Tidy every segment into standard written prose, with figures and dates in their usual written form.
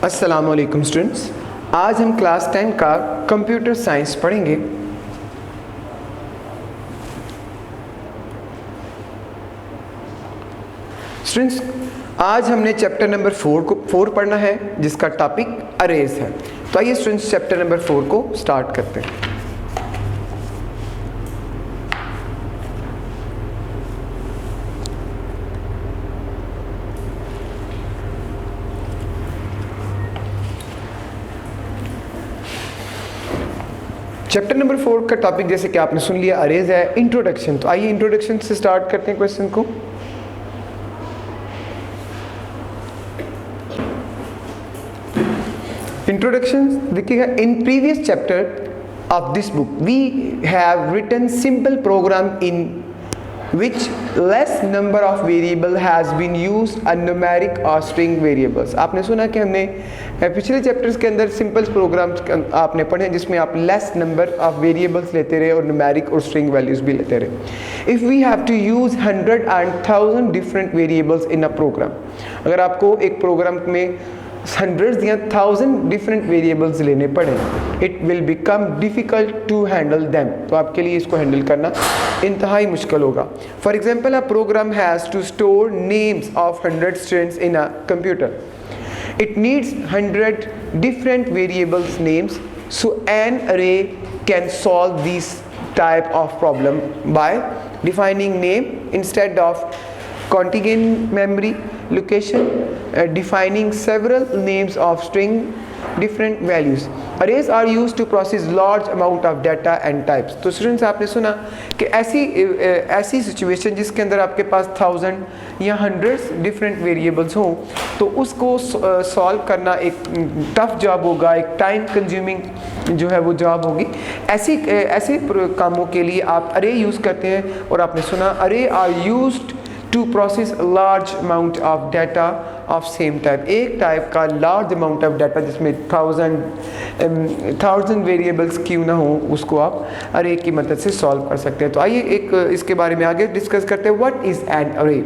अस्सलामुअलैकुम स्टूडेंट्स, आज हम क्लास 10 का कंप्यूटर साइंस पढ़ेंगे। स्टूडेंट्स, आज हमने चैप्टर नंबर 4 पढ़ना है, जिसका टॉपिक अरेज है। तो आइए स्टूडेंट्स चैप्टर नंबर 4 को स्टार्ट करते हैं। चैप्टर नंबर 4 का टॉपिक जैसे कि आपने सुन लिया अरेज है, इंट्रोडक्शन। तो आइए इंट्रोडक्शन से स्टार्ट करते हैं क्वेश्चन को। इंट्रोडक्शन देखिएगा, in previous chapter of this book we have written simple program in which less number of variable has been used a numeric or string variables। आपने सुना कि हमने पिछले चैप्टर्स के अंदर सिंपल प्रोग्राम्स आपने पढ़े जिसमें आप लेस नंबर ऑफ वेरिएबल्स लेते रहे और न्यूमेरिक और स्ट्रिंग वैल्यूज भी लेते रहे। If we have to use 100 and 1000 different variables in a program, अगर आपको एक प्रोग्राम में हंड्रेड्स या 1000 डिफरेंट वेरिएबल्स लेने पड़े, it will become difficult to handle them. तो आपके लिए इसको हैंडल करना इंतहाई मुश्किल होगा। For example, a program has to store names of 100 students in a computer. It needs 100 different variables names, so an array can solve this type of problem by defining name instead of contiguous memory location, defining several names of string different values। Arrays are used to process large amount of data and types। तो students, आपने सुना कि ऐसी situation जिसके अंदर आपके पास 1000 या 100 different variables हों, तो उसको सॉल्व करना एक टफ जॉब होगा, एक टाइम कंज्यूमिंग जो है वो जॉब होगी। ऐसे कामों के लिए आप अरे यूज़ करते हैं। और आपने सुना array are used to process large amount of data of same type. एक टाइप का लार्ज अमाउंट ऑफ डाटा जिसमें 1000 वेरिएबल्स क्यों ना हो, उसको आप अरे की मदद से सॉल्व कर सकते हैं। तो आइए एक इसके बारे में आगे डिस्कस करते हैं। व्हाट इज़ एन अरे?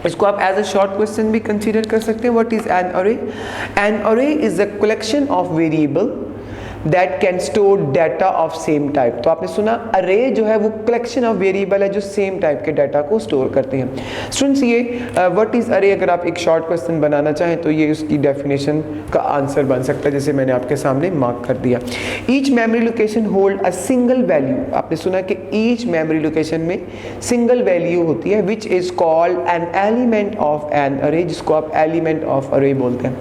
इसको आप एज अ शॉर्ट क्वेश्चन भी कंसीडर कर सकते हैं। व्हाट इज़ एन अरे? N array is a collection of variable that can store data of same type. तो आपने सुना अरे जो है वो कलेक्शन ऑफ वेरिएबल है जो सेम टाइप के डाटा को स्टोर करते हैं। स्टूडेंट्स, ये व्हाट इज़ अरे अगर आप एक शॉर्ट क्वेश्चन बनाना चाहें तो ये उसकी डेफिनेशन का आंसर बन सकता है, जैसे मैंने आपके सामने मार्क कर दिया। Each memory location hold a single value. आपने सुना कि ईच मेमोरी लोकेशन में सिंगल वैल्यू होती है, which is called an element of an array, जिसको आप एलिमेंट ऑफ अरे बोलते हैं।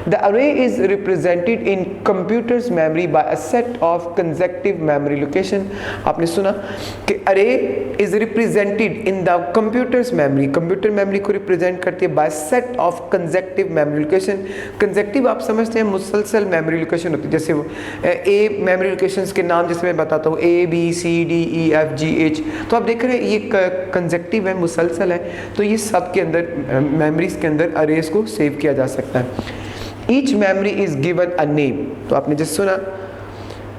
The array is represented in computer's memory by a set of consecutive memory location। आपने सुना कि array is represented in the computer's memory। Computer memory को represent करती है by set of consecutive memory location। consecutive आप समझते हैं मुसलसल मेमोरी लोकेशन होती है। जैसे ए मेमोरी लोकेशंस के नाम जैसे मैं बताता हूँ A B C D E F G H, तो आप देख रहे हैं ये कंसेक्टिव है, मुसलसल है। तो ये सब के अंदर मेमोरीज के अंदर अरेज को सेव किया जा सकता है। Each memory is given a name। तो आपने जैसे सुना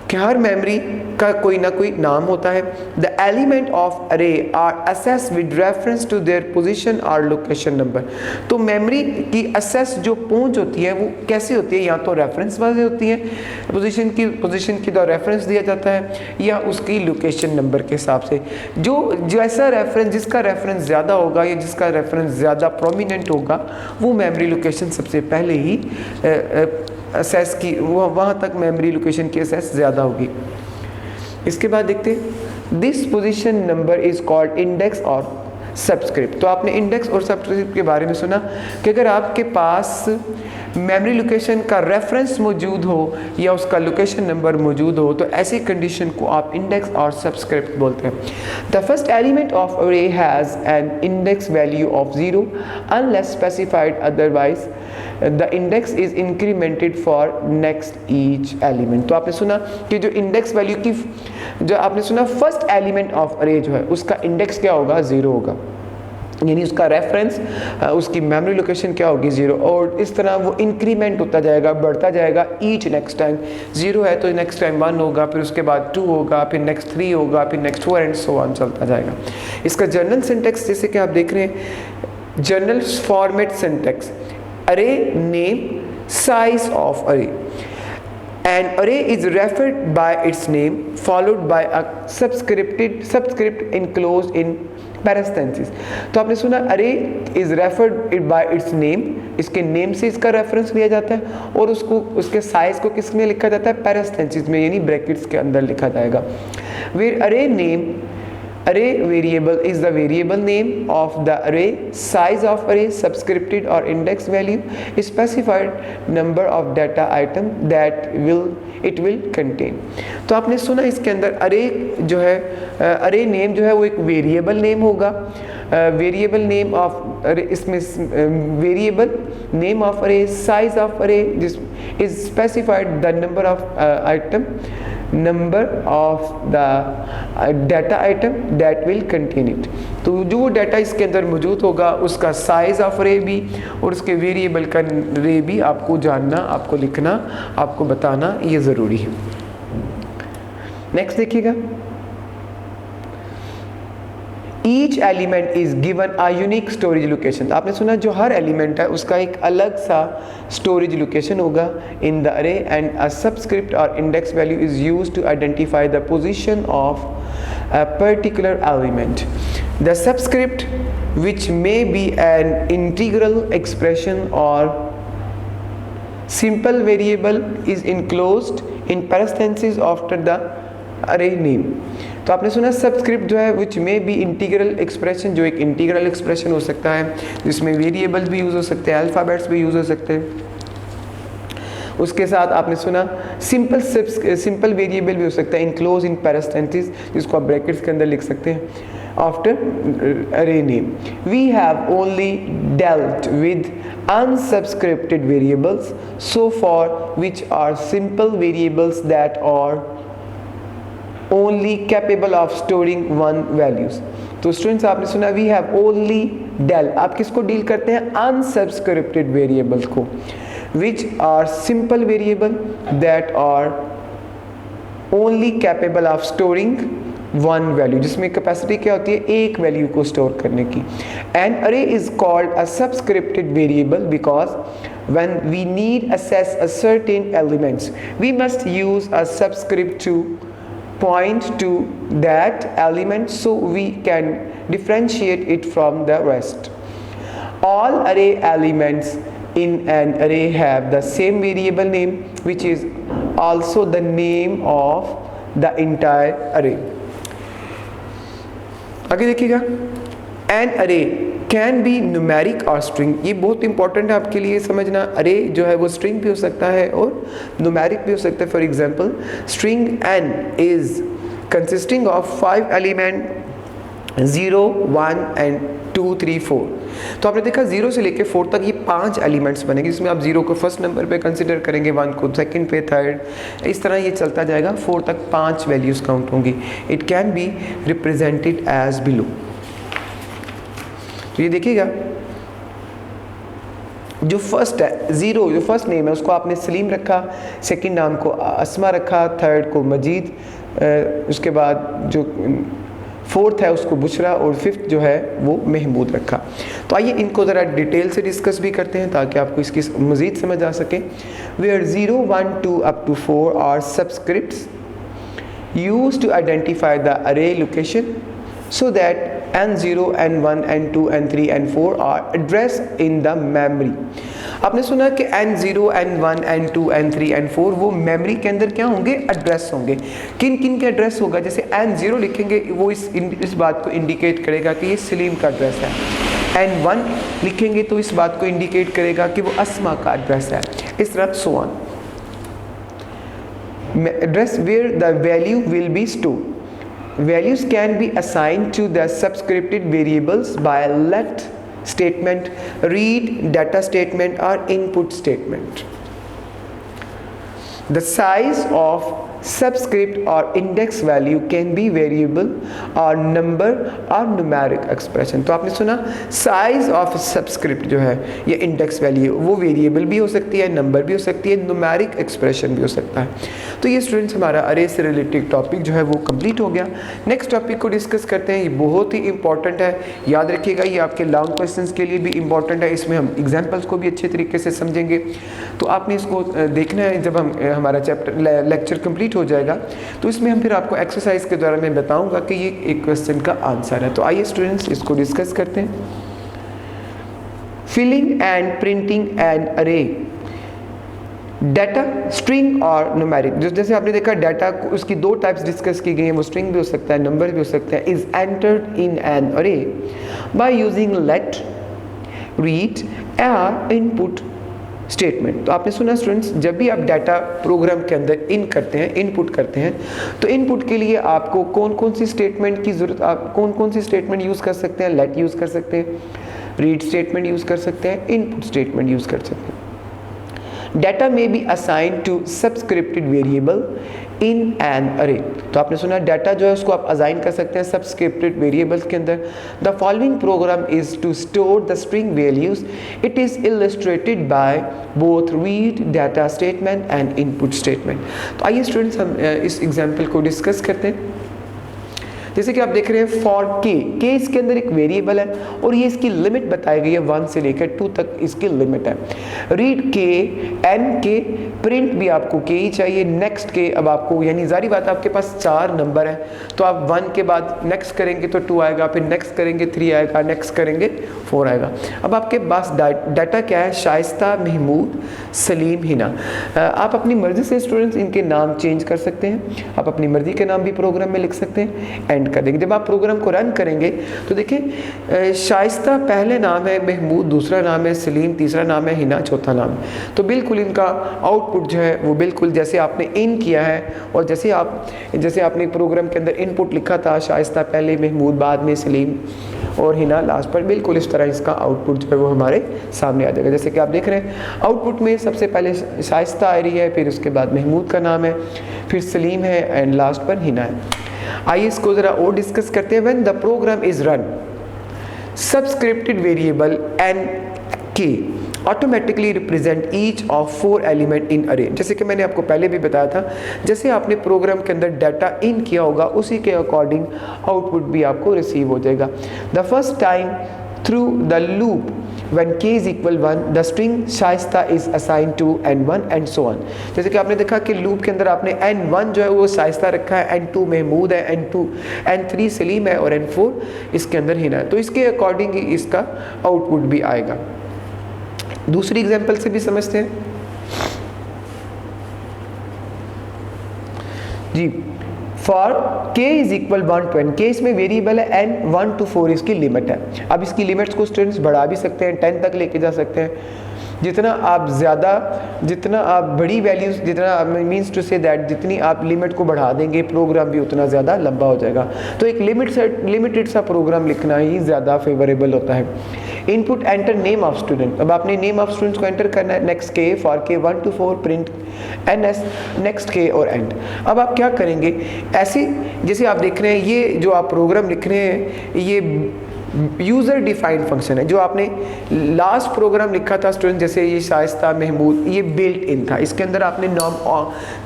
कि हर मेमोरी का कोई ना कोई नाम होता है। The element of array are assessed with reference to their position or location number। तो मेमोरी की असेस जो पहुंच होती है वो कैसे होती है? या तो रेफरेंस वाली होती है, पोजीशन की तो रेफरेंस दिया जाता है, या उसकी लोकेशन नंबर के हिसाब से। जैसा रेफरेंस, जिसका रेफरेंस ज़्यादा होगा या जिसका रेफरेंस ज़्यादा प्रोमिनेंट होगा, वो मेमोरी लोकेशन सबसे पहले ही असेस की, वहाँ तक मेमोरी लोकेशन की असेस ज़्यादा होगी। इसके बाद देखते हैं, this position number is called index और सबस्क्रिप्ट। तो आपने इंडेक्स और सबस्क्रिप्ट के बारे में सुना कि अगर आपके पास मेमोरी लोकेशन का रेफरेंस मौजूद हो या उसका लोकेशन नंबर मौजूद हो, तो ऐसी कंडीशन को आप इंडेक्स और सबस्क्रिप्ट बोलते हैं। द फर्स्ट एलिमेंट ऑफ अरे has an index value of 0 unless specified otherwise the index is incremented for next each element. तो आपने सुना कि जो इंडेक्स वैल्यू की, जो आपने सुना फर्स्ट एलिमेंट ऑफ अरे जो है उसका इंडेक्स क्या होगा? 0 होगा, यानी उसका रेफरेंस, उसकी मेमोरी लोकेशन क्या होगी? 0। और इस तरह वो इंक्रीमेंट होता जाएगा, बढ़ता जाएगा। ईच नेक्स्ट टाइम 0 है तो नेक्स्ट टाइम 1 होगा, फिर उसके बाद 2 होगा, फिर नेक्स्ट 3 होगा, फिर नेक्स्ट 4 एंड सो ऑन चलता जाएगा। इसका जनरल सिंटेक्स जैसे कि आप देख रहे हैं, जनरल फॉर्मेट सिंटेक्स, अरे name size of array. An array is referred by its name followed by a subscript enclosed in parentheses. तो आपने सुना अरे is referred by it's name, इसके नेम से इसका रेफरेंस लिया जाता है और उसको उसके साइज को किस में लिखा जाता है, पैरेंथेसिस में, यानी ब्रैकेट्स के अंदर लिखा जाएगा. वेयर अरे name, array variable is the variable name of the array, size of array, subscripted or index value, specified number of data item that it will contain. तो आपने सुना इसके अंदर array जो है, array name जो है वो एक variable name होगा. वेरिएबल नेम ऑफ अरे, इसमें वेरिएबल नेम ऑफ अरे, साइज ऑफ अरे, जिस is specified the number of item, number of the data item that will contain it. तो जो डाटा इसके अंदर मौजूद होगा उसका साइज ऑफ रे भी और उसके वेरिएबल का रे भी आपको जानना, आपको लिखना, आपको बताना ये ज़रूरी है. नेक्स्ट देखिएगा, each element is given a unique storage location. आपने सुना जो हर एलिमेंट है उसका एक अलग सा स्टोरेज लोकेशन होगा in the array, and a subscript और index value is used to identify the position of a particular element. The subscript, which may be an integral expression or simple variable, is enclosed in parentheses after the array name. तो आपने सुना subscript जो है विच में B integral expression, जो एक integral expression हो सकता है जिसमें वेरिएबल्स भी यूज़ हो सकते हैं, अल्फ़ाबेट्स भी यूज़ हो सकते हैं. उसके साथ आपने सुना सिंपल वेरिएबल भी हो सकता है, इनक्लोज इन पैरेंथेसिस, जिसको आप ब्रैकेट्स के अंदर लिख सकते हैं, after array name. We have only dealt with unsubscripted variables so far, which are simple variables that are only capable of storing one values. तो स्टूडेंट्स आपने सुना वी हैव ओनली डेल, आप किसको डील करते हैं, अनसब्सक्रिप्टेड वेरिएबल्स को, which are simple variable that are only capable of storing one value, जिसमें capacity क्या होती है, एक वैल्यू को स्टोर करने की. An array is called a subscripted variable because when we need access a certain elements, we must use a subscript to point to that element so we can differentiate it from the rest. All array elements in an array have the same variable name, which is also the name of the entire array. आगे देखिएगा, N अरे can be numeric और string. ये बहुत important है आपके लिए समझना. अरे जो है वो स्ट्रिंग भी हो सकता है और न्यूमेरिक भी हो सकता है. For example, string n is consisting of 5 element 0, 1 and 2, 3, 4. तो आपने देखा 0 से लेके 4 तक ये 5 एलिमेंट्स बनेंगे, जिसमें आप 0 को फर्स्ट नंबर पे कंसिडर करेंगे, 1 को सेकंड पे, थर्ड, इस तरह ये चलता जाएगा. 4 तक 5 वैल्यूज़ काउंट होंगी. It can be represented as below. तो ये देखिएगा, जो फर्स्ट है 0, जो फर्स्ट नेम है उसको आपने सलीम रखा, सेकंड नाम को अस्मा रखा, थर्ड को मजीद, उसके बाद जो फोर्थ है उसको बुशरा और फिफ्थ जो है वो महमूद रखा. तो आइए इनको ज़रा डिटेल से डिस्कस भी करते हैं ताकि आपको इसकी मज़ीद समझ आ सके. Where 0, 1, 2 up to 4 are subscripts used to identify the array location so that n0, n1, n2, n3, n4 are addressed in the memory. आपने सुना कि n0, n1, n2, n3, n4 वो मेमोरी के अंदर क्या होंगे, एड्रेस होंगे. किन किन के एड्रेस होगा, जैसे n0 लिखेंगे वो इस बात को इंडिकेट करेगा कि ये सलीम का एड्रेस है. n1 लिखेंगे तो इस बात को इंडिकेट करेगा कि वो अस्मा का एड्रेस है. इस तरह so on. Address where the value will be stored. Values can be assigned to the subscripted variables by let statement, read data statement or input statement. The size of subscript और index value can be variable or number or numeric expression. तो आपने सुना size of subscript जो है ये index value वो variable भी हो सकती है, नंबर भी हो सकती है, न्यूमेरिक एक्सप्रेशन भी हो सकता है। तो ये स्टूडेंट्स हमारा अरे से रिलेटेड टॉपिक जो है वो कंप्लीट हो गया। नेक्स्ट टॉपिक को डिस्कस करते हैं। ये बहुत ही इंपॉर्टेंट है, याद रखिएगा, ये आपके लॉन्ग क्वेश्चंस के लिए भी इंपॉर्टेंट है। इसमें हम एग्जांपल्स को भी अच्छे तरीके से समझेंगे। तो आपने इसको देखना है जब हमारा चैप्टर लेक्चर कंप्लीट हो जाएगा, तो इसमें हम फिर आपको एक्सरसाइज के द्वारा मैं बताऊंगा कि ये एक क्वेश्चन का आंसर है। तो आइए स्टूडेंट्स इसको डिस्कस करते हैं। फिलिंग एंड प्रिंटिंग एन अरे डाटा स्ट्रिंग और न्यूमेरिक। जैसे आपने देखा डाटा उसकी दो टाइप्स डिस्कस की गई हैं, वो स्ट्रिंग भी हो सकता है, नंबर भी हो सकता है। इज एंटर्ड इन एन अरे बाय यूजिंग लेट, रीड या इनपुट स्टेटमेंट। तो आपने सुना स्टूडेंट्स, जब भी आप डाटा प्रोग्राम के अंदर इनपुट करते हैं, तो इनपुट के लिए आपको कौन कौन सी स्टेटमेंट की जरूरत, आप कौन कौन सी स्टेटमेंट यूज़ कर सकते हैं? लेट यूज़ कर सकते हैं, रीड स्टेटमेंट यूज़ कर सकते हैं, इनपुट स्टेटमेंट यूज़ कर सकते हैं। Data may be assign to subscripted variable in an array. तो आपने सुना डाटा जो है उसको आप असाइन कर सकते हैं सबस्क्रिप्टेड वेरिएबल्स के अंदर। The following program is to store the string values. It is illustrated by both read data statement and input statement. तो आइए स्टूडेंट्स हम इस एग्जाम्पल को डिस्कस करते हैं। जैसे कि आप देख रहे हैं फॉर के इसके अंदर एक वेरिएबल है और ये इसकी लिमिट बताई गई है 1 से लेकर 2 तक इसकी लिमिट है। रीड के, एन के, प्रिंट भी आपको के ही चाहिए, नेक्स्ट के। अब आपको यानी जारी बात आपके पास 4 नंबर है, तो आप 1 के बाद नेक्स्ट करेंगे तो 2 आएगा, फिर नेक्स्ट करेंगे 3 आएगा, नेक्स्ट करेंगे 4 आएगा। अब आपके पास डाटा क्या है? शाइस्ता, महमूद, सलीम, हिना। आप अपनी मर्जी से स्टूडेंट्स इनके नाम चेंज कर सकते हैं, आप अपनी मर्जी के नाम भी प्रोग्राम में लिख सकते हैं। कर देंगे जब आप प्रोग्राम को रन करेंगे तो देखिए शाइस्ता पहले नाम है, महमूद दूसरा नाम है, सलीम तीसरा नाम है, हिना चौथा नाम है। तो बिल्कुल इनका आउटपुट जो है वो बिल्कुल जैसे आपने इन किया है और जैसे आपने प्रोग्राम के अंदर इनपुट लिखा था, शाइस्ता पहले, महमूद बाद में, सलीम और हिना लास्ट पर, बिल्कुल इस तरह इसका आउटपुट जो है वो हमारे सामने आ जाएगा। जैसे कि आप देख रहे हैं आउटपुट में सबसे पहले शाइस्ता आ रही है, फिर उसके बाद महमूद का नाम है, फिर सलीम है एंड लास्ट पर हिना है। आइए इसको जरा और डिस्कस करते हैं। When the program is run subscripted variable N K automatically represent each of 4 element in array. जैसे कि मैंने आपको पहले भी बताया था, जैसे आपने प्रोग्राम के अंदर डाटा इन किया होगा उसी के अकॉर्डिंग आउटपुट भी आपको रिसीव हो जाएगा। The first time through the loop when k is equal 1 the string Shaista is assigned to n1 and so on। जैसे कि आपने देखा कि लूप के अंदर आपने n1 जो है वो शाइस्ता रखा है, n2 महमूद है, n3 सलीम है और n4 इसके अंदर हिना है। तो इसके अकॉर्डिंग ही इसका आउटपुट भी आएगा। दूसरी एग्जांपल से भी समझते हैं जी। For k is equal 1 to n, के इसमें वेरिएबल है n, 1 to 4 इसकी लिमिट है। अब इसकी लिमिट्स को स्टूडेंट्स बढ़ा भी सकते हैं, 10 तक लेके जा सकते हैं। जितना आप बड़ी वैल्यूज, जितना मीन्स टू से दैट जितनी आप लिमिट को बढ़ा देंगे प्रोग्राम भी उतना ज़्यादा लंबा हो जाएगा। तो एक लिमिटेड सा प्रोग्राम लिखना ही ज़्यादा फेवरेबल होता है। Input enter name of student. अब आपने नेम ऑफ स्टूडेंट्स को एंटर करना है। नेक्स्ट के, फॉर के 1 to 4, प्रिंट NS, नेक्स्ट के और एंड। अब आप क्या करेंगे, ऐसे जैसे आप देख रहे हैं ये जो आप प्रोग्राम लिख रहे हैं ये यूज़र डिफाइंड फंक्शन है। जो आपने लास्ट प्रोग्राम लिखा था स्टूडेंट, जैसे ये शाइस्ता, महमूद, ये बिल्ट इन था। इसके अंदर आपने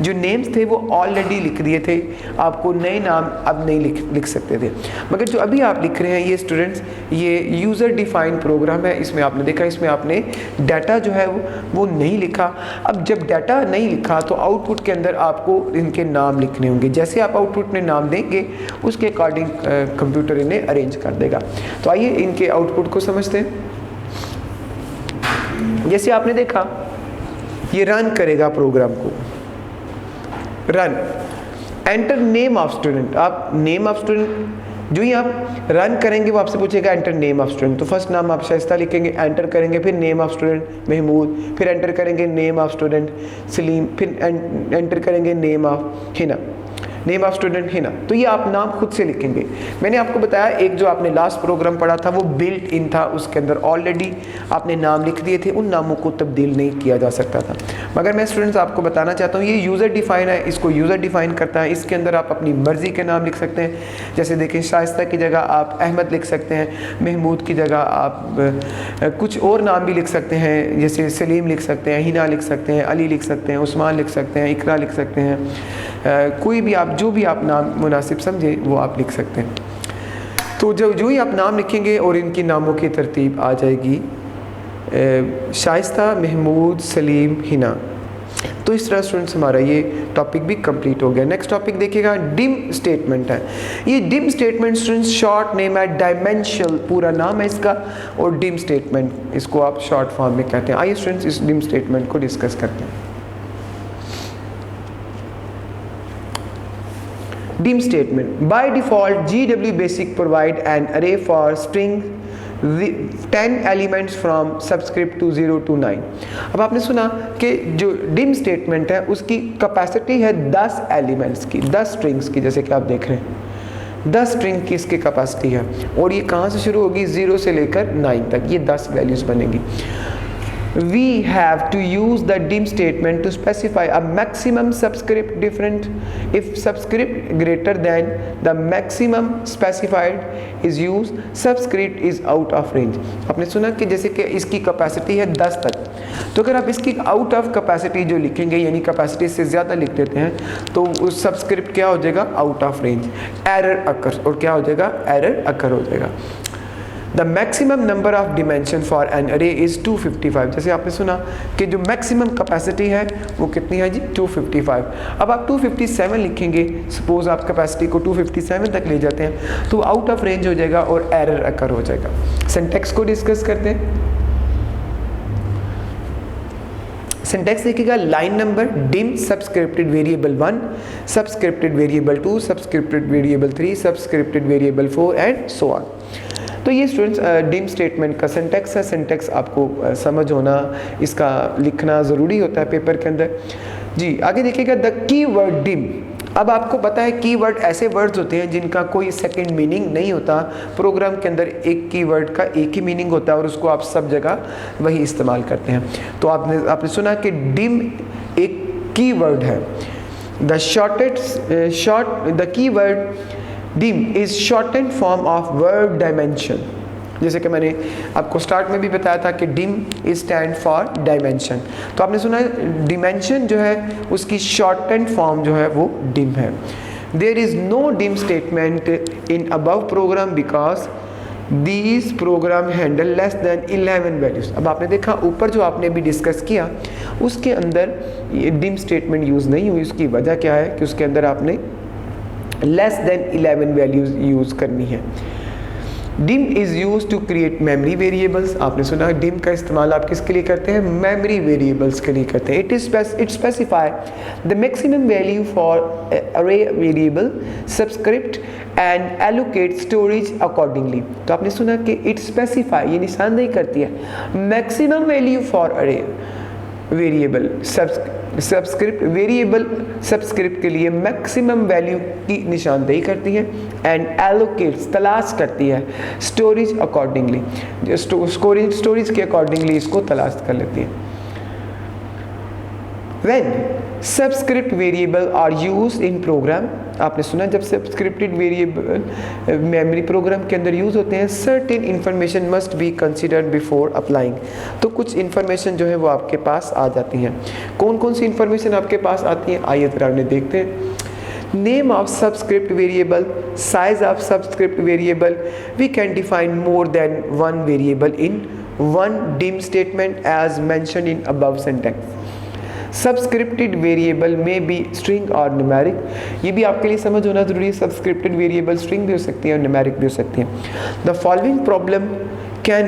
जो नेम्स थे वो ऑलरेडी लिख दिए थे, आपको नए नाम अब नहीं लिख सकते थे। मगर जो अभी आप लिख रहे हैं ये स्टूडेंट्स, ये यूज़र डिफाइंड प्रोग्राम है। इसमें आपने देखा, इसमें आपने डाटा जो है वो नहीं लिखा। अब जब डाटा नहीं लिखा तो आउटपुट के अंदर आपको इनके नाम लिखने होंगे। जैसे आप आउटपुट में नाम देंगे उसके अकॉर्डिंग कंप्यूटर इन्हें अरेंज कर देगा। तो आइए इनके आउटपुट को समझते हैं। जैसे आपने देखा ये रन करेगा प्रोग्राम को, run, enter name of student. आप नेम ऑफ स्टूडेंट जो ही आप रन करेंगे वो आपसे पूछेगा एंटर नेम ऑफ स्टूडेंट। तो फर्स्ट नाम आप शाइस्ता लिखेंगे, एंटर करेंगे, फिर नेम ऑफ स्टूडेंट महमूद, फिर एंटर करेंगे नेम ऑफ स्टूडेंट सलीम, फिर एंटर करेंगे name of Hina. Name of student Hina, तो ये आप नाम खुद से लिखेंगे। मैंने आपको बताया एक जो आपने लास्ट प्रोग्राम पढ़ा था वो बिल्ट इन था, उसके अंदर ऑलरेडी आपने नाम लिख दिए थे, उन नामों को तब्दील नहीं किया जा सकता था। मगर मैं स्टूडेंट्स आपको बताना चाहता हूँ ये यूज़र डिफाइन है, इसको यूज़र डिफाइन करता है। इसके अंदर आप अपनी मर्ज़ी के नाम लिख सकते हैं, जैसे देखिए शाइस्ता की जगह आप अहमद लिख सकते हैं, महमूद की जगह आप कुछ और नाम भी लिख सकते हैं, जैसे सलीम लिख सकते हैं, हिना लिख सकते हैं, अली लिख सकते हैं, उस्मान लिख सकते हैं, इकरा लिख सकते हैं, कोई भी आप जो भी आप नाम मुनासिब समझे वो आप लिख सकते हैं। तो जो ही आप नाम लिखेंगे और इनकी नामों की तरतीब आ जाएगी शाइस्ता, महमूद, सलीम, हिना। तो इस तरह स्टूडेंट्स हमारा ये टॉपिक भी कंप्लीट हो गया। नेक्स्ट टॉपिक देखिएगा डिम स्टेटमेंट है। ये dim statement students short name है, डायमेंशनल पूरा नाम है इसका, और डिम स्टेटमेंट इसको आप शॉर्ट फॉर्म में कहते हैं। आइए स्टूडेंट्स इस डिम स्टेटमेंट को डिस्कस करते हैं। dim statement by default GW basic provide an array for string 10 elements from subscript to 0 to 9। अब आपने सुना कि जो dim स्टेटमेंट है उसकी कैपेसिटी है 10 एलिमेंट्स की, 10 स्ट्रिंग्स की, जैसे कि आप देख रहे हैं 10 स्ट्रिंग की इसकी कैपेसिटी है, और ये कहाँ से शुरू होगी 0 से लेकर 9 तक, ये 10 वैल्यूज बनेगी। We have to use the dim statement to specify a maximum subscript different if subscript greater than the maximum specified is used, subscript is out of range। आपने सुना कि जैसे कि इसकी कैपेसिटी है 10 तक, तो अगर आप इसकी आउट ऑफ कैपेसिटी जो लिखेंगे यानी कैपेसिटी से ज़्यादा लिख देते हैं तो उस सबस्क्रिप्ट क्या हो जाएगा out of range, error occur, और क्या हो जाएगा एरर अकर हो जाएगा। The maximum number of dimension for an array is 255। जैसे आपने सुना कि जो मैक्सिमम कैपेसिटी है वो कितनी है जी 255। अब आप 257 लिखेंगे, सपोज आप कैपेसिटी को 257 तक ले जाते हैं तो आउट ऑफ रेंज हो जाएगा और एरर अकर हो जाएगा। सिंटैक्स को डिस्कस करते हैं। सिंटैक्स देखिएगा, line number dim subscripted variable 1, subscripted variable 2, subscripted variable 3, subscripted variable 4 and so on. तो ये स्टूडेंट्स डिम स्टेटमेंट का सिंटैक्स है। सिंटैक्स आपको समझ होना, इसका लिखना ज़रूरी होता है पेपर के अंदर जी। आगे देखिएगा द कीवर्ड डिम। अब आपको पता है कीवर्ड ऐसे वर्ड्स होते हैं जिनका कोई सेकंड मीनिंग नहीं होता। प्रोग्राम के अंदर एक कीवर्ड का एक ही मीनिंग होता है और उसको आप सब जगह वही इस्तेमाल करते हैं। तो आपने सुना कि डिम एक कीवर्ड है। The keyword dim is shortened form of verb dimension। जैसे कि मैंने आपको स्टार्ट में भी बताया था कि dim is stand for dimension। तो आपने सुना है dimension जो है उसकी shortened form जो है वो dim है। There is no dim statement in above program because these program handle less than 11 values। अब आपने देखा ऊपर जो आपने भी डिस्कस किया उसके अंदर ये dim statement यूज़ नहीं हुई। उसकी वजह क्या है कि उसके अंदर आपने लेस देन 11 वैल्यूज यूज़ करनी है। Dim is use to create memory variables. आपने सुना डिम का इस्तेमाल आप किसके लिए करते हैं मेमरी वेरिएबल्स के लिए करते हैं। It specify the maximum value for array variable subscript and allocate storage accordingly. तो आपने सुना कि इट स्पेसिफाई ये निशानदेही करती है maximum value for array variable subscript variable subscript के लिए मैक्सिमम वैल्यू की निशानदेही करती है एंड एलोकेट्स तलाश करती है स्टोरेज अकॉर्डिंगली स्टोरेज के अकॉर्डिंगली इसको तलाश कर लेती है। When subscript variable are use in program. आपने सुना जब सबस्क्रिप्टेड वेरिएबल मेमोरी प्रोग्राम के अंदर यूज़ होते हैं certain information must be considered before applying. तो कुछ इन्फॉर्मेशन जो है वो आपके पास आ जाती हैं। कौन कौन सी इन्फॉर्मेशन आपके पास आती है आइए जरा उन्हें देखते हैं। Name of subscript variable, size of subscript variable, we can define more than one variable in one dim statement as mention in above sentence. Subscripted variable may be string or numeric, ये भी आपके लिए समझ होना जरूरी है। Subscripted variable string भी हो सकती है और न्यूमेरिक भी हो सकती है। The following problem can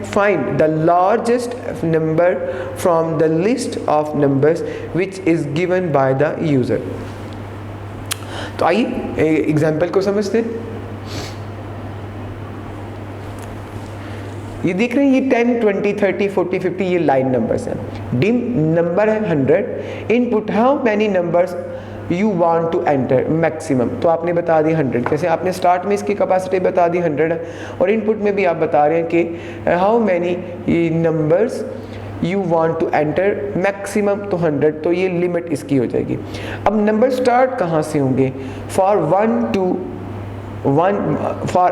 find the largest number from the list of numbers which is given by the user। तो आइए एग्जाम्पल को समझते हैं। ये देख रहे हैं ये 10, 20, 30, 40, 50 ये लाइन नंबर्स हैं। डिम नंबर है 100। Input how many numbers you want to enter maximum, तो आपने बता दी 100। कैसे आपने स्टार्ट में इसकी कैपेसिटी बता दी 100 है, और इनपुट में भी आप बता रहे हैं कि how many numbers you want to enter maximum, तो 100, तो ये लिमिट इसकी हो जाएगी। अब नंबर स्टार्ट कहाँ से होंगे? फॉर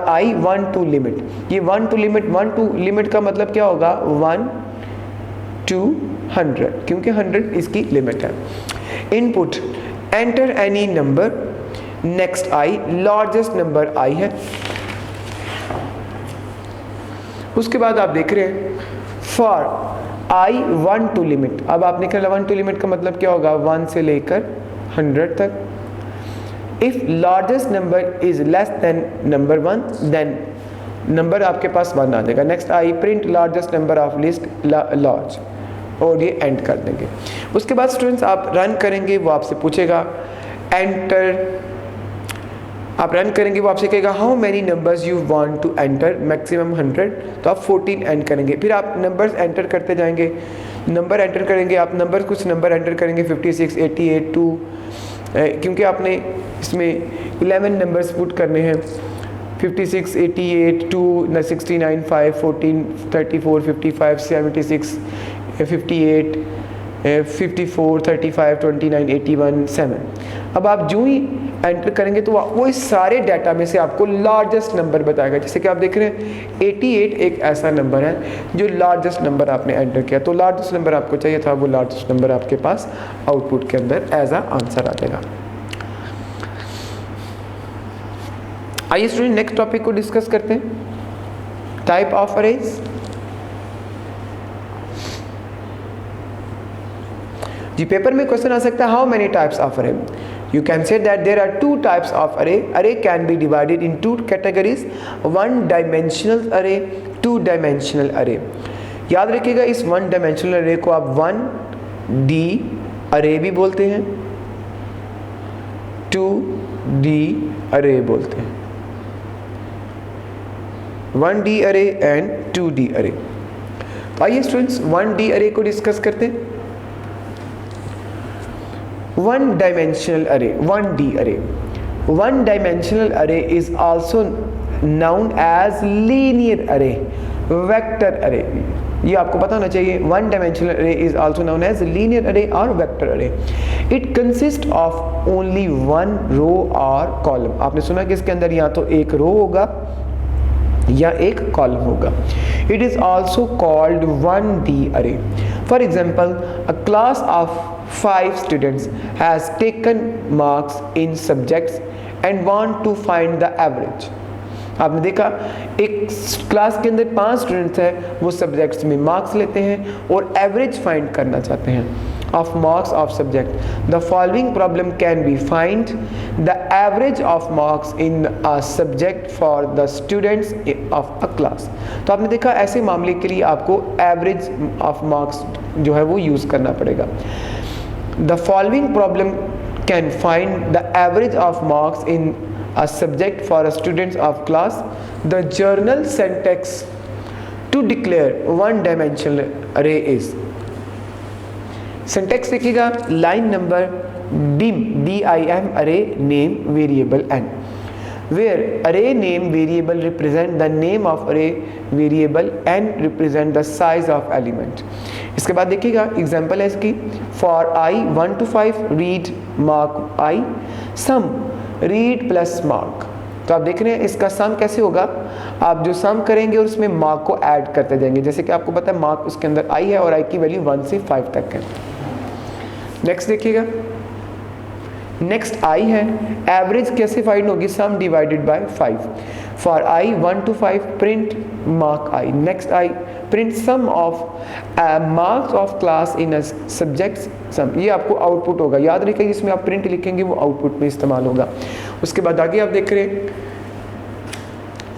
आई 1 to लिमिट, ये 1 to लिमिट, 1 to लिमिट का मतलब क्या होगा? 1 to 100, क्योंकि 100 इसकी लिमिट है। Input enter any number, next I, largest number I है। उसके बाद आप देख रहे हैं फॉर आई 1 to लिमिट, अब आपने कहा 1 to लिमिट का मतलब क्या होगा? 1 से लेकर 100 तक। If largest number is less than number 1, then number आपके पास 1 आ जाएगा। Next I print largest number of list large, और ये एंड कर देंगे। उसके बाद स्टूडेंट्स आप रन करेंगे, वो आपसे पूछेगा एंटर, आप रन करेंगे, वो आपसे कहेगा how many numbers you want to enter maximum 100, तो आप 14 एंड करेंगे। फिर आप नंबर्स एंटर करते जाएंगे, नंबर एंटर करेंगे आप, नंबर कुछ नंबर एंटर करेंगे 56, 88, 2, क्योंकि आपने इसमें 11 नंबर्स पुट करने हैं, 56, 88, 2, 69, 5, 14, 34, 55, 76, 58, 54, 35, 29, 81, 7। अब आप जो ही एंटर करेंगे तो वो इस सारे डाटा में से आपको लार्जेस्ट नंबर बताएगा। जैसे कि आप देख रहे हैं 88 एक ऐसा नंबर है जो लार्जेस्ट नंबर आपने एंटर किया, तो लार्जेस्ट नंबर आपको चाहिए था, वो लार्जेस्ट नंबर आपके पास आउटपुट के अंदर एज अ आंसर आ जाएगा। आइए स्टूडेंट नेक्स्ट टॉपिक को डिस्कस करते हैं, टाइप ऑफ अरेज। जी पेपर में क्वेश्चन आ सकता है how many types of array. You can say that there are 2 types of array. Array can be divided in 2 categories, 1 dimensional array, 2 dimensional array. याद रखिएगा इस 1 dimensional array को आप 1D array भी बोलते हैं, 2D array बोलते हैं, 1D array and 2D array। तो आइए स्टूडेंट्स 1D array को डिस्कस करते हैं। 1 dimensional array, 1D array. 1 dimensional array is also known as linear array, vector array. ये आपको पता होना चाहिए। 1 dimensional array is also known as linear array or vector array. It consists of only 1 row or column. आपने सुना कि इसके अंदर या तो एक रो होगा या एक कॉलम होगा। It is also called 1D array. For example, a class of 5 students has taken marks in subjects and want to find the average. आपने देखा एक क्लास के अंदर 5 स्टूडेंट्स हैं, वो सब्जेक्ट्स में मार्क्स लेते हैं और एवरेज फाइंड करना चाहते हैं of marks of subject. The following problem can be find the average of marks in a subject for the students of a class. तो आपने देखा ऐसे मामले के लिए आपको एवरेज ऑफ मार्क्स जो है वो यूज़ करना पड़ेगा। The following problem can find the average of marks in a subject for a students of class. The journal syntax to declare 1 dimensional array is, syntax देखिएगा line number dim dim array name variable n, where array name variable represent the name of array variable n represent the size of element। इसके बाद देखिएगा example है इसकी, for I 1 to 5 read mark I sum read plus mark। तो आप देख रहे हैं इसका सम कैसे होगा, आप जो सम करेंगे और उसमें मार्क को ऐड करते जाएंगे। जैसे कि आपको पता है मार्क उसके अंदर आई है और आई की वैल्यू 1 से 5 तक है। नेक्स्ट देखिएगा, नेक्स्ट आई है, एवरेज कैसे फाइंड होगी, sum divided by 5। For I 1 to 5 print mark I. Next I print sum of marks of class in a subjects sum, ये आपको आउटपुट होगा। याद रखिए जिसमें आप प्रिंट लिखेंगे वो आउटपुट में इस्तेमाल होगा। उसके बाद आगे आप देख रहे हैं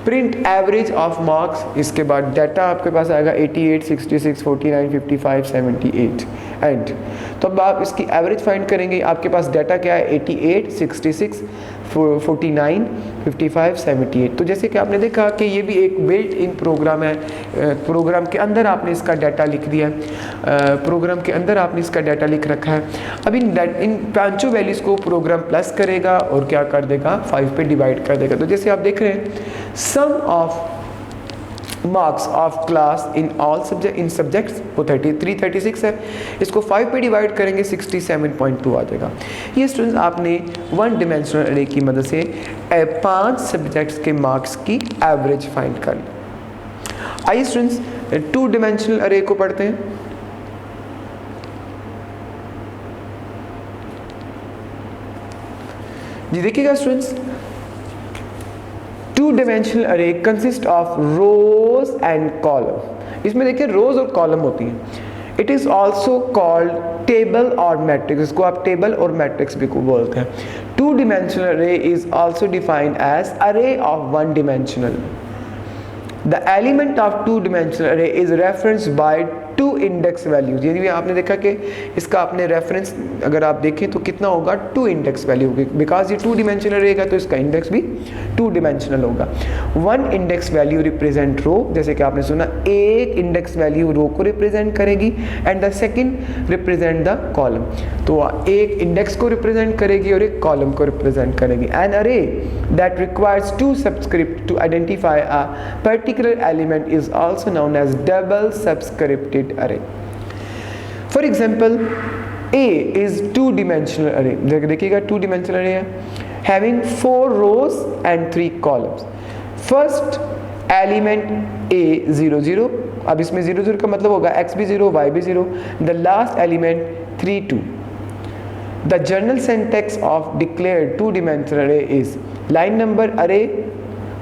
प्रिंट एवरेज ऑफ मार्क्स, इसके बाद डाटा आपके पास आएगा 88, 66, 49, 55, 78 एंड। तो अब आप इसकी एवरेज फाइंड करेंगे, आपके पास डाटा क्या है 88, 66, 49, 55, 78। तो जैसे कि आपने देखा कि ये भी एक बिल्ट इन प्रोग्राम है, प्रोग्राम के अंदर आपने इसका डाटा लिख दिया है, प्रोग्राम के अंदर आपने इसका डाटा लिख रखा है। अब इन पांचों वैल्यूज़ को प्रोग्राम प्लस करेगा और क्या कर देगा, 5 पे डिवाइड कर देगा। तो जैसे आप देख रहे हैं sum of marks of class in all subject in subjects वो 336 है, इसको 5 पे डिवाइड करेंगे 67.2 आ जाएगा। ये स्टूडेंट्स आपने वन डिमेंशनल अरे की मदद से 5 सब्जेक्ट्स के मार्क्स की एवरेज फाइंड कर ली। आइए स्टूडेंट्स 2 डिमेंशनल अरे को पढ़ते हैं। जी देखिएगा students, 2 dimensional array consist of rows and column। इसमें देखिए रोज और कॉलम होती हैं। It is also called table और मैट्रिक्स, इसको आप टेबल और मैट्रिक्स भी को बोलते हैं। 2 dimensional array is also defined as array of 1 dimensional। The element of 2 dimensional array is referenced by 2 index values. यदि आपने देखा कि इसका आपने रेफरेंस अगर आप देखें तो कितना होगा, 2 इंडेक्स वैल्यू होगी, बिकॉज ये 2 डिमेंशनल रहेगा तो इसका इंडेक्स भी 2 डिमेंशनल होगा। 1 इंडेक्स वैल्यू रिप्रेजेंट रो, जैसे कि आपने सुना एक इंडेक्स वैल्यू रो को रिप्रेजेंट करेगी and the second represent the column. तो एक इंडेक्स को रिप्रेजेंट करेगी और एक कॉलम को रिप्रेजेंट करेगी। An array that requires 2 subscript to identify a particular element is also known as double subscripted array। For example, A is 2-dimensional array। देखिएगा 2-dimensional array है having 4 rows and 3 columns। First element A 0 0, अब इसमें 0 0 का मतलब होगा x भी 0 y भी 0। The last element 3 2। The general syntax of declared 2-dimensional array is line number array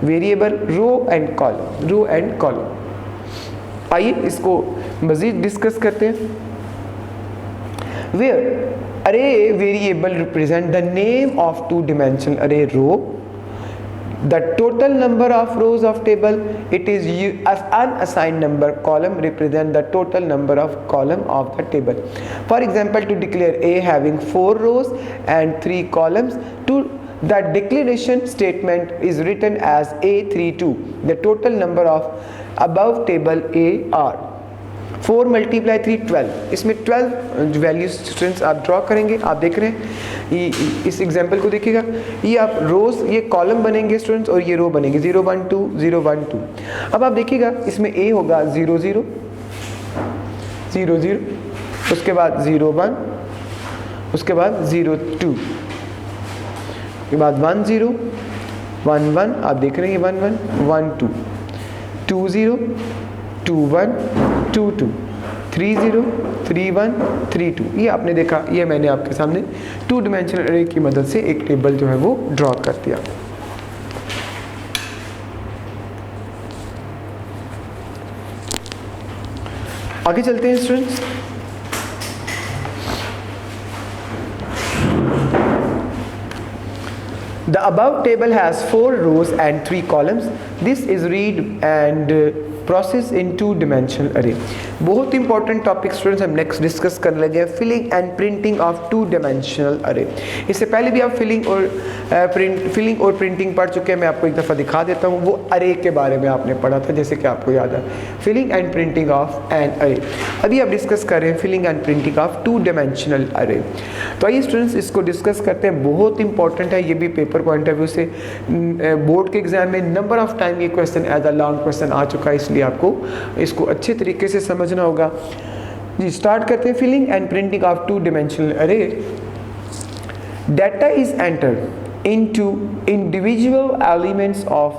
variable row and column। आइए इसको मजीद डिस्कस करते हैं। Where array variable represent the name of 2-dimensional array row, the total number of rows of table, it is as unassigned number column represent the total number of column of the table। For example, to declare A having 4 rows and 3 columns, the declaration statement is written as A32। The total number of above table A are 4 × 3 12। इसमें 12 values students आप draw करेंगे। आप देख रहे हैं इस example को देखिएगा, ये आप रोज ये कॉलम बनेंगे स्टूडेंट्स और ये रो बनेंगे 0 1 2 0 1 2। अब आप देखिएगा इसमें A होगा 0 0 0 0, उसके बाद 0 1, उसके बाद 0 2, उसके बाद 1 0 1 1, आप देख रहे हैं 1 1 1 2 2 0 2 1 2 2 3 0 3 1 3 2। ये आपने देखा, ये मैंने आपके सामने 2 डिमेंशनल अरे की मदद से एक टेबल जो है वो ड्रॉ कर दिया। आगे चलते हैं students. The above table has 4 rows and 3 columns। This is read and process in 2-dimensional array। बहुत इंपॉर्टेंट टॉपिक स्टूडेंट्स हम नेक्स्ट डिस्कस करने लगे हैं, filling and printing of 2-dimensional array। इससे पहले भी आप फिलिंग और प्रिंटिंग पढ़ चुके हैं, मैं आपको एक दफ़ा दिखा देता हूँ। वो अरे के बारे में आपने पढ़ा था, जैसे कि आपको याद है, filling and printing of an array. अभी आप डिस्कस कर रहे हैं filling and printing of 2-dimensional array। तो आइए स्टूडेंट्स इसको डिस्कस करते हैं, बहुत इंपॉर्टेंट है ये भी पेपर पॉइंट ऑफ व्यू से। बोर्ड के एग्जाम में नंबर ऑफ टाइम ये question as a long question आ चुका है, इसलिए आपको इसको अच्छे तरीके से समझना होगा। जी स्टार्ट करते हैं। Filling and printing of 2-dimensional array। Data is entered into individual elements of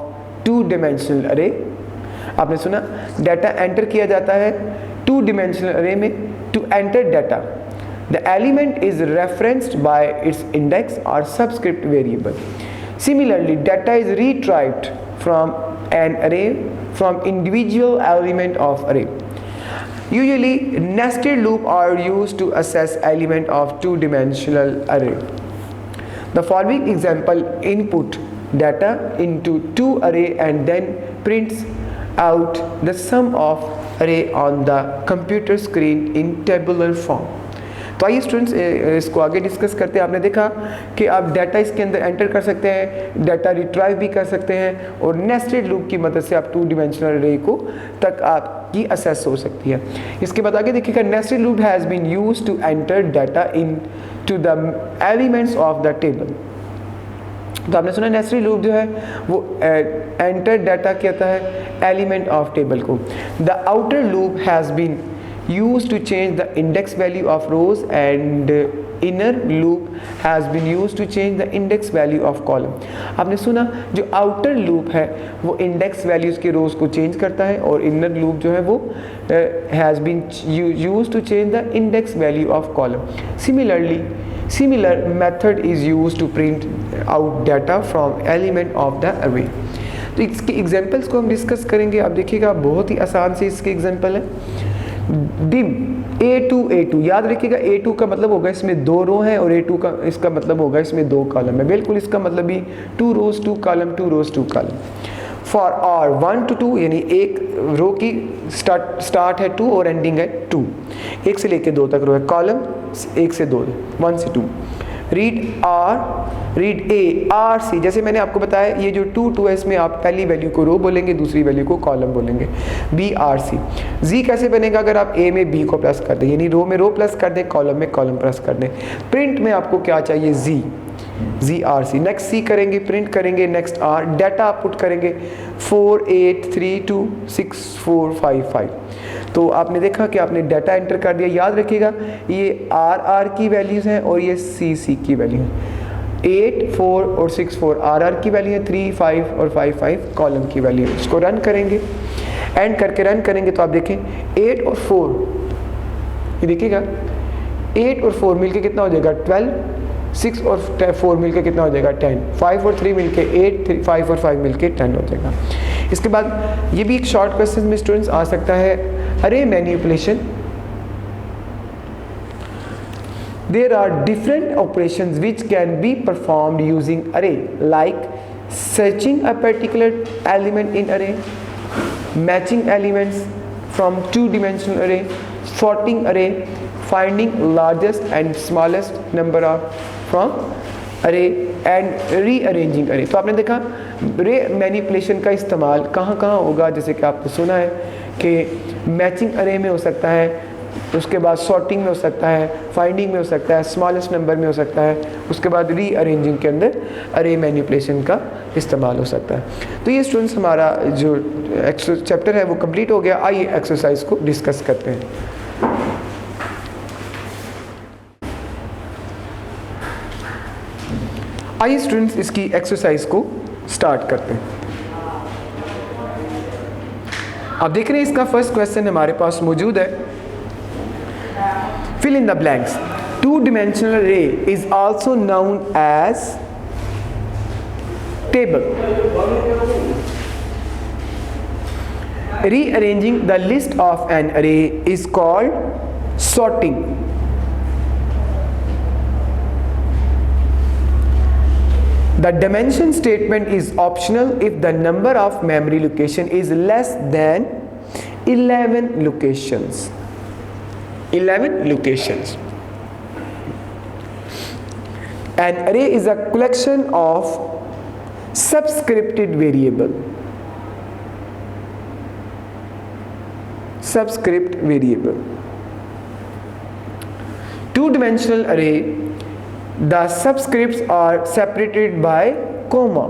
2-dimensional array। आपने सुना डाटा एंटर किया जाता है 2-dimensional array में। To enter data the element is referenced by its index or subscript variable। Similarly, data is retrieved from an array from individual element of array। Usually, nested loop are used to access element of 2-dimensional array। The following example input data into 2 array and then prints out the sum of array on the computer screen in tabular form। तो आइए students इसको आगे discuss करते हैं। आपने देखा कि आप डाटा इसके अंदर एंटर कर सकते हैं, डाटा रिट्राइव भी कर सकते हैं, और नेस्टेड लूप की मदद से आप 2 डिमेंशनल अरे को तक आपकी असेस हो सकती है। इसके बाद आगे देखिएगा, nested loop has been used to enter data into the elements of the table. तो आपने सुना नेस्टेड लूप जो है वो एंटर डाटा कहता है एलिमेंट ऑफ टेबल को। The outer loop has been used to change the index value of rows and inner loop has been used to change the index value of column। आपने सुना जो outer loop है वो index values के rows को change करता है, और inner loop जो है वो has been used to change the index value of column। Similar method is used to print out data from element of the array। तो इसके एग्जांपल्स को हम डिस्कस करेंगे। आप देखिएगा बहुत ही आसान से इसके एग्जांपल है। डिम A2 याद रखिएगा, A2 का मतलब होगा इसमें 2 रो हैं, और A2 का इसका मतलब होगा इसमें 2 कॉलम है। बिल्कुल इसका मतलब भी 2 rows 2 column 2 rows 2 column। For r 1 to 2 यानी एक रो की स्टार्ट है 2 और एंडिंग है 2, 1 से लेके 2 तक रो है। कॉलम 1 से 2, 1 से 2। रीड ए आर सी, जैसे मैंने आपको बताया ये जो 2 है इसमें आप पहली वैल्यू को रो बोलेंगे, दूसरी वैल्यू को कॉलम बोलेंगे। B R C. जी कैसे बनेगा, अगर आप ए में बी को प्लस कर दें, यानी रो में रो प्लस कर दें, कॉलम में कॉलम प्लस कर दें। प्रिंट में आपको क्या चाहिए, जी आर सी। नेक्स्ट सी करेंगे, प्रिंट करेंगे, नेक्स्ट आर, डाटा पुट करेंगे 4 8 3 2 6 4 5 5। तो आपने देखा कि आपने डाटा एंटर कर दिया। याद रखिएगा ये आर की वैल्यूज़ हैं और ये सी की वैल्यू है। 8 4 और 6 4 आर की वैल्यू है, 3 5 और 5 5 कॉलम की वैल्यू है। इसको रन करेंगे, एंड करके रन करेंगे तो आप देखें 8 और 4, ये देखिएगा 8 और 4 मिलके कितना हो जाएगा 12, 6 और 4 मिलके कितना हो जाएगा 10, 5 और 3 मिलके 8, 5 और 5 मिलके 10 हो जाएगा। इसके बाद ये भी एक शॉर्ट क्वेश्चन में स्टूडेंट्स आ सकता है, अरे manipulation. There are different operations which can be performed using array, like searching a particular element in array, matching elements from 2-dimensional array, sorting array, finding largest and smallest number of from array and rearranging array। तो आपने देखा रे manipulation का इस्तेमाल कहाँ कहाँ होगा, जैसे कि आपने सुना है कि मैचिंग अरे में हो सकता है, उसके बाद सॉर्टिंग में हो सकता है, फाइंडिंग में हो सकता है, स्मॉलेस्ट नंबर में हो सकता है, उसके बाद रीअरेंजिंग के अंदर अरे मैनिपुलेशन का इस्तेमाल हो सकता है। तो ये स्टूडेंट्स हमारा जो चैप्टर है वो कंप्लीट हो गया। आइए एक्सरसाइज को डिस्कस करते हैं। आइए स्टूडेंट्स इसकी एक्सरसाइज को स्टार्ट करते हैं। आप देख रहे हैं इसका फर्स्ट क्वेश्चन हमारे पास मौजूद है। Fill in the blanks. 2-dimensional array is also known as table. Rearranging the list of an array is called sorting. The dimension statement is optional if the number of memory location is less than 11 locations. 11 locations. An array is a collection of subscripted variable. Subscript variable. 2-dimensional array, the subscripts are separated by comma.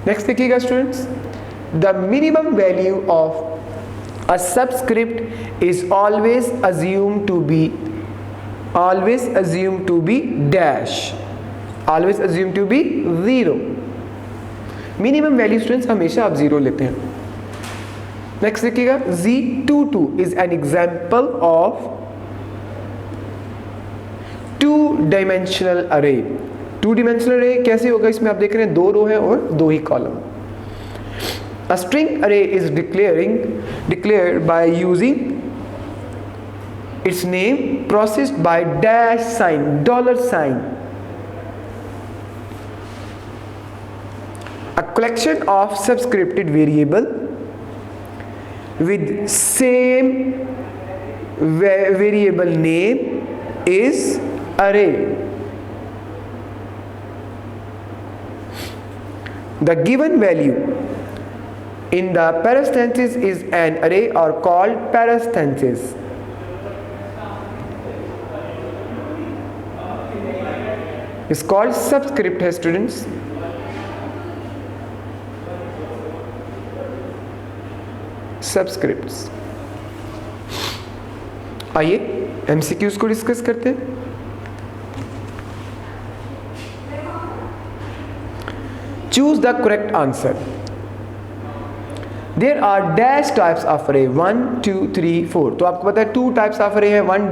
Next देखिएगा students, the minimum value of a subscript is always assumed to be dash, always assumed to be 0। Minimum value students हमेशा आप 0 लेते हैं। Next देखिएगा, Z22 is an example of 2-dimensional array। 2-dimensional array कैसे होगा, इसमें आप देख रहे हैं 2 रो है और 2 ही column. A string array is declared by using its name processed by dash sign, dollar sign. A collection of subscripted variable with same variable name is array. The given value in the parentheses is an array or called parentheses. It's called subscript है students. Subscripts. आइए MCQs को discuss करते हैं. Choose the correct answer. There are dash types of array 1, 2, 3, 4. तो आपको पता है 2 types of array है, one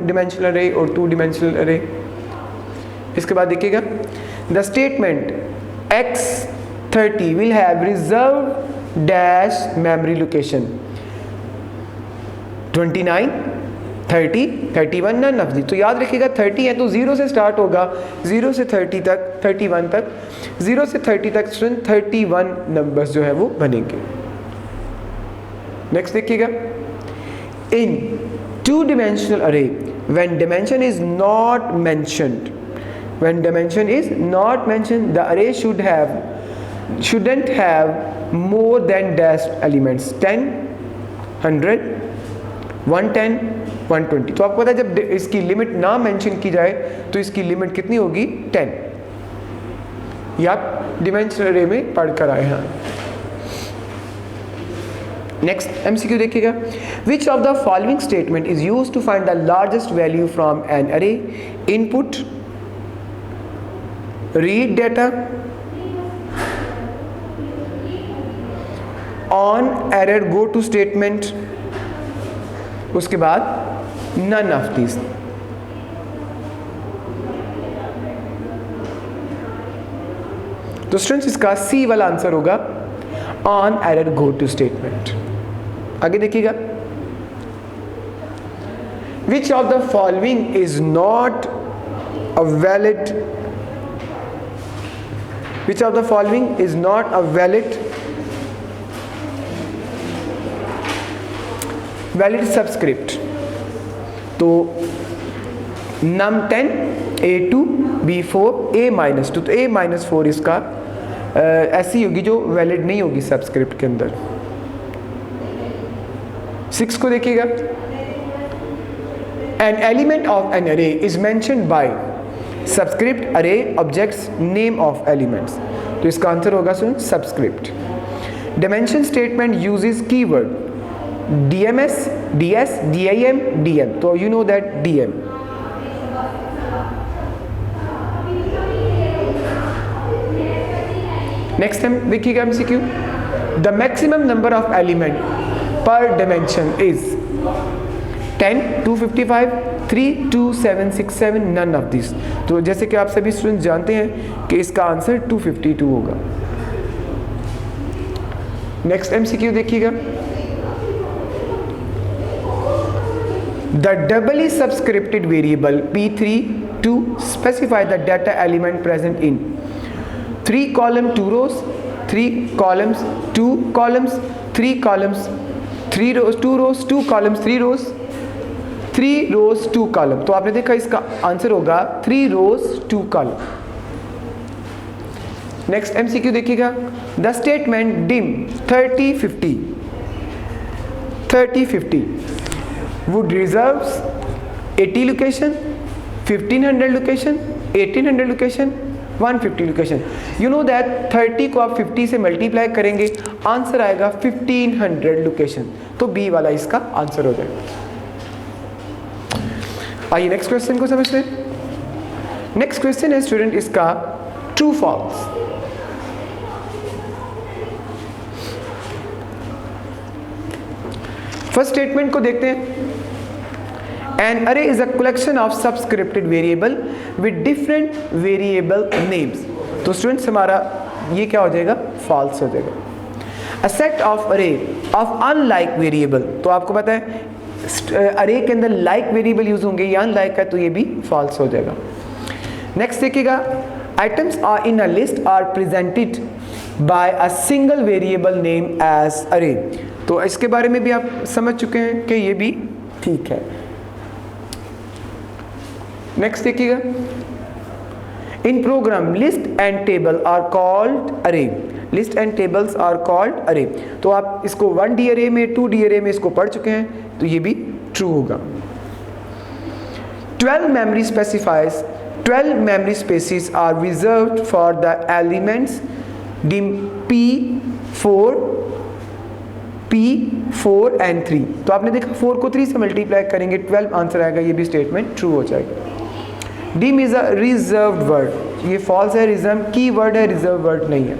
dimensional array और 2 dimensional array. इसके बाद देखिएगा, the statement x30 will have reserved dash memory location 29, 30, 31 none of these. तो याद रखिएगा 30 है तो 0 से स्टार्ट होगा, 0 से 30 तक, 31 तक, 0 से 30 तक स्टूडेंट 31 नंबर्स जो है वो बनेंगे. नेक्स्ट देखिएगा, इन 2 dimensional array when dimension is not mentioned, when dimension is not mentioned, the array shouldn't have more than dash elements 10, 100, 110, 120. तो आपको पता है जब इसकी लिमिट ना मेंशन की जाए तो इसकी लिमिट कितनी होगी 10. ये आप डिमेंशनल अरे में पढ़कर आए हैं. नेक्स्ट MCQ देखिएगा, which of the following statement is used to find the largest value from an array? Input, read data, on error go to statement, उसके बाद none of these. तो स्टूडेंट्स इसका C वाला आंसर होगा on error go to statement. आगे देखिएगा, which of the following is not a valid, which of the following is not a valid subscript? तो num10 a2 b4 a-2, तो a-4 इसका ऐसी होगी जो वैलिड नहीं होगी सबस्क्रिप्ट के अंदर. 6 को देखिएगा, an element of an array is mentioned by subscript array objects name of elements. तो इसका आंसर होगा सुन subscript. dimension statement uses keyword DMS, DS, DIM, DM. तो you know that DM. Next time देखिएगा MCQ, the maximum number of element per dimension is 10, 255, 3, 2, 7, 6, 7, none of these. तो जैसे कि आप सभी स्टूडेंट जानते हैं कि इसका आंसर 252 होगा. नेक्स्ट MCQ देखिएगा, the doubly subscripted variable p3 to specify the data element present in 3 column 2 rows, 3 columns 2 columns, 3 columns 3 rows, 2 rows 2 columns 3 rows, 3 rows 2 column. तो आपने देखा इसका आंसर होगा 3 rows 2 column. नेक्स्ट MCQ देखिएगा, the statement dim 3050 would reserves 80 location, 1500 location, 1800 location, 150 location. You know that 30 को आप 50 से multiply करेंगे, आंसर आएगा 1500 लोकेशन. तो बी वाला इसका आंसर हो जाएगा. आइए नेक्स्ट क्वेश्चन को समझते हैं. नेक्स्ट क्वेश्चन है स्टूडेंट इसका ट्रू फॉल्स. फर्स्ट स्टेटमेंट को देखते हैं. An array is a collection of subscripted variable with different variable names. तो स्टूडेंट्स हमारा ये क्या हो जाएगा, फॉल्स हो जाएगा. A set of array of unlike variable, तो आपको पता है अरे के अंदर like वेरिएबल यूज होंगे, या unlike है तो ये भी फॉल्स हो जाएगा. नेक्स्ट देखिएगा, items are in a list are presented by a single variable name as array. तो इसके बारे में भी आप समझ चुके हैं कि ये भी ठीक है। नेक्स्ट देखिएगा, in program list and table are called array. List and tables are called array. तो आप इसको 1D अरे में 2D अरे में इसको पढ़ चुके हैं, तो ये भी ट्रू होगा। 12 memory specifies 12 memory spaces are reserved for the elements dim P4 and 3। तो आपने देखा 4 को 3 से मल्टीप्लाई करेंगे 12 आंसर आएगा, ये भी स्टेटमेंट ट्रू हो जाएगा। Dim is a reserved word, ये फॉल्स है, रिजर्व की वर्ड है, रिजर्व वर्ड नहीं है।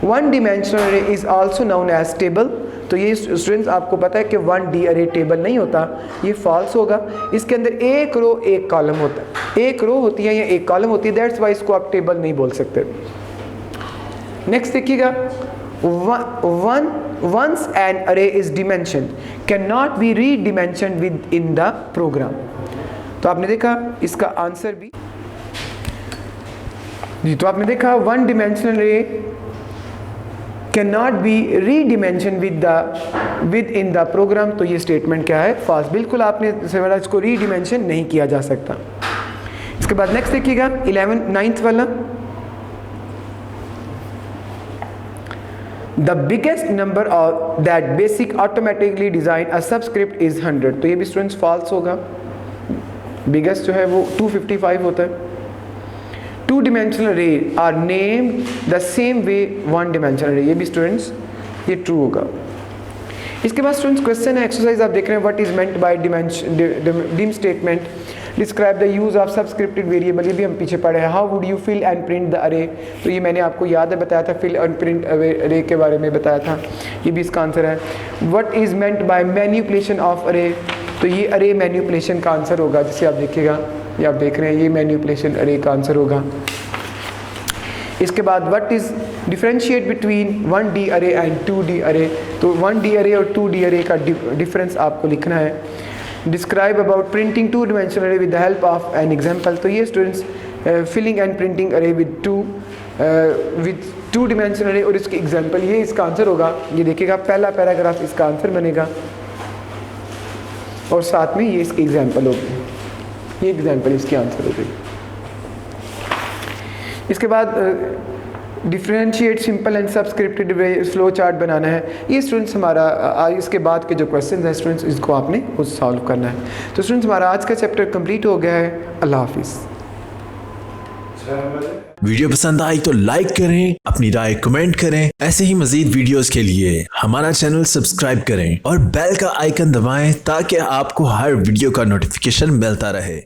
1 dimensional array is also known as table। तो ये स्टूडेंट्स आपको पता है कि 1D अरे टेबल नहीं होता, ये फॉल्स होगा। इसके अंदर एक रो एक कॉलम होता है, एक रो होती है या एक कॉलम होती है, दैट्स वाई इसको आप टेबल नहीं बोल सकते। नेक्स्ट देखिएगा, once an array is dimensioned cannot be redimensioned within the program। तो आपने देखा इसका आंसर भी जी, तो आपने देखा 1 dimensional array cannot be redimensioned within the program। तो ये स्टेटमेंट क्या है, फॉल्स। बिल्कुल आपने इसको रीडिमेंशन नहीं किया जा सकता। इसके बाद नेक्स्ट देखिएगा 9th वाला, the biggest number of that basic automatically design a subscript is 100। तो ये भी स्टूडेंट्स फॉल्स होगा, बिगेस्ट जो है वो 255 होता है। 2 dimensional array are named the same way 1 dimensional array, ये भी स्टूडेंट्स ये ट्रू होगा। इसके बाद स्टूडेंट्स क्वेश्चन है, एक्सरसाइज आप देख रहे हैं, what is meant by dim statement, describe the use of subscripted variable, ये भी हम पीछे पढ़े हैं। How would you fill and print the array, तो ये मैंने आपको याद है बताया था, फिल एंड प्रिंट अरे के बारे में बताया था, ये भी इसका आंसर है। What is meant bye manipulation of अरे, तो ये अरे मैनिपुलेशन का आंसर होगा, जिसे आप देखिएगा, ये आप देख रहे हैं, ये मैनिपुलेशन अरे का आंसर होगा। इसके बाद what is differentiate between 1D अरे एंड 2D अरे, तो 1D अरे और 2D अरे का डिफरेंस आपको लिखना है। डिस्क्राइब अबाउट प्रिंटिंग 2 dimensional अरे with the help of an example, तो ये स्टूडेंट्स फिलिंग एंड प्रिंटिंग अरे विद 2 dimensional अरे और इसके एग्जांपल, ये इसका आंसर होगा। ये देखिएगा पहला पैराग्राफ इसका आंसर बनेगा और साथ में ये इसकी एग्जांपल होगी, ये एग्जांपल इसकी आंसर हो गई। इसके बाद differentiate simple and subscripted flow chart बनाना है। ये स्टूडेंट्स हमारा इसके बाद के जो क्वेश्चन हैं स्टूडेंट्स, इसको आपने खुद सॉल्व करना है। तो स्टूडेंट्स हमारा आज का चैप्टर कंप्लीट हो गया है। अल्लाह हाफिज़। वीडियो पसंद आई तो लाइक करें, अपनी राय कमेंट करें। ऐसे ही मजीद वीडियोस के लिए हमारा चैनल सब्सक्राइब करें और बेल का आइकन दबाएं ताकि आपको हर वीडियो का नोटिफिकेशन मिलता रहे।